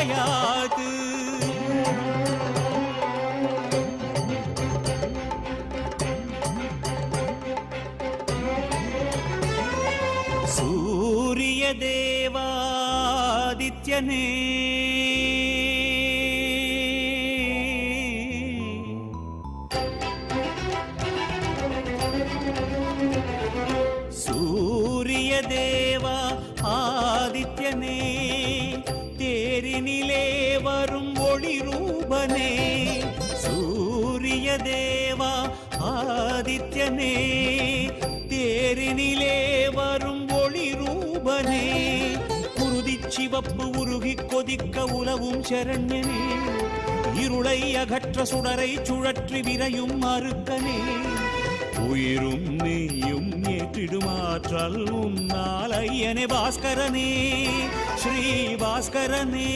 மாயாது. சூரிய தேவாதித்யனே சூரிய தேவா ஆதித்யனே தேரினிலே வரும் ஒளி ரூபனே. சூரிய தேவா ஆதித்யனே தேரினிலே வரும் ஒளி ரூபனே. குருதி சிவப்பு உருகி கொதிக்க உலவும் சரண்யனே. இருளை அகற்ற சுடரை சுழற்றி விரையும் மறுக்கனே. உயிரும் நெய்யும் ஏற்றிடும் ஆற்றல் உன்னால் ஐயனே பாஸ்கரனே, ஸ்ரீ பாஸ்கரனே.